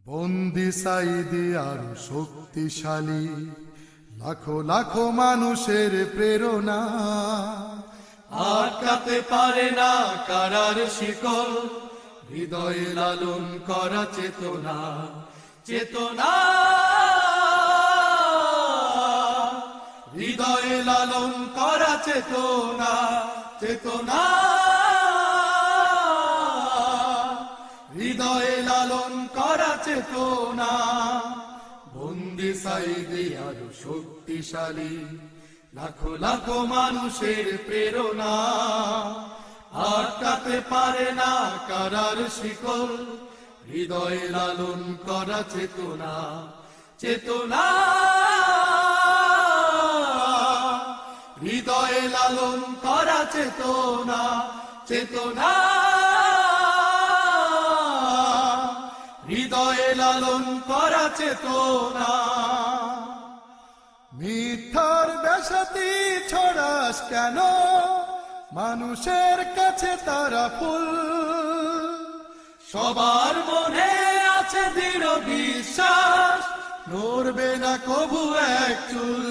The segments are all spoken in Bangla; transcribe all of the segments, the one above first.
বন্দি সাইদি আরো শক্তিশালী, লাখো লাখো মানুষের প্রেরণা। আটকাতে পারে না কারার শিকল, হৃদয়ে লালন করা চেতনা। চেতনা হৃদয়ে লালন করা চেতনা। চেতনা হৃদয়ে লালন করা চেতনা। বন্দি সাইদি আরো শক্তিশালী, লাখো লাখো মানুষের প্রেরণা। আটকাতে পারে না কারার শিকল, হৃদয়ে লালন করা চেতনা। চেতনা হৃদয়ে লালন করা চেতনা। চেতনা হৃদয়ে লালন করা চেতনা। মিথ্যার বেশাতি ছড়াস কেন, মানুষের কাছে তারা ফুল। সবার মনে আছে দৃঢ় বিশ্বাস, নড়বে না কবু এক চুল।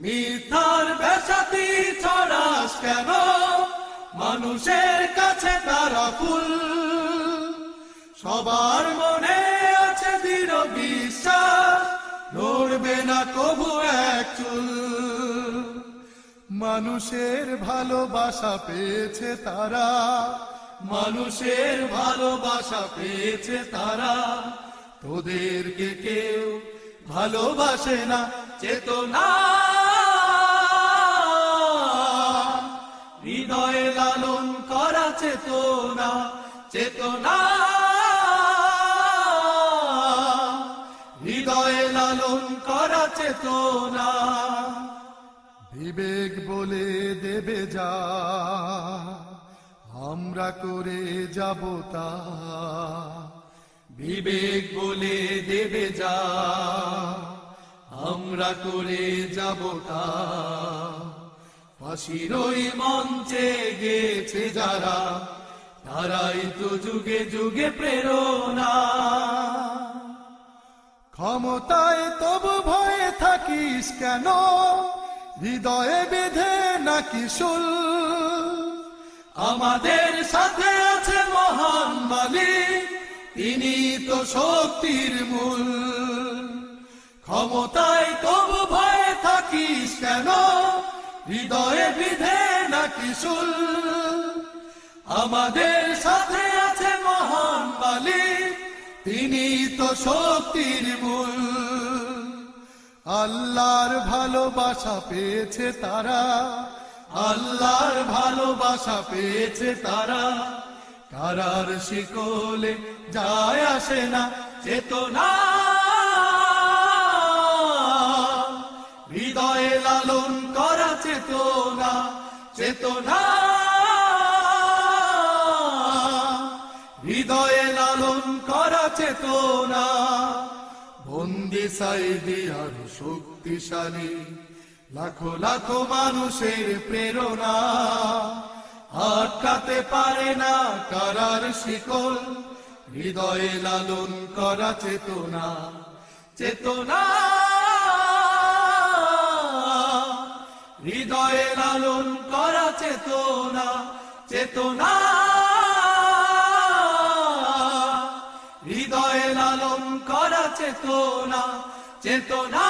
মিথ্যার বেশাতি ছড়াস কেন, মানুষের কাছে তারা ফুল। সবার মনে আছে দৃঢ় বিশ্বাস, নড়বে না কবু এক চুল। মানুষের ভালোবাসা পেয়েছে তারা, মানুষের ভালোবাসা পেয়েছে তারা। তোদেরকে কেউ ভালোবাসে না। চেতনা হৃদয়ে লালন করা চেতনা। চেতনা হৃদয়ে লালন করা চেতনা। বিবেক বলে দেবে যা, আমরা করে যাব তা। বিবেক বলে দেবে যা, আমরা করে যাব তা। ফাঁসির ওই মঞ্চে গেছে যারা, তারাই তো যুগে যুগে প্রেরণা। ক্ষমতায় তবু ভয়ে থাকিস কেন, হৃদয়ে বেঁধে নাকি শুল। আমাদের সাথে আছে মহান মালিক, তিনি তো শক্তির মূল। ক্ষমতায় তবু ভয়ে থাকিস কেন, হৃদয়ে বিধে নাকি শুল। আমাদের সাথে আছে মহান মালিক, তিনি তো শক্তির মূল। আল্লাহর ভালোবাসা পেয়েছে তারা, আল্লাহর ভালোবাসা পেয়েছে তারা। কারার শিকলে যায় আসে না চেতনা। হৃদয়ে লালন করা চেতনা। চেতনা হৃদয়ে লালন করা চেতনা। বন্দি সাইদি আরো শক্তিশালী, লাখো লাখো মানুষের প্রেরণা। আটকাতে পারে না কারার শিকল, হৃদয়ে লালন করা চেতনা। চেতনা হৃদয়ে লালন করা চেতনা। চেতনা হৃদয়ে লালন করা চেতনা। চেতনা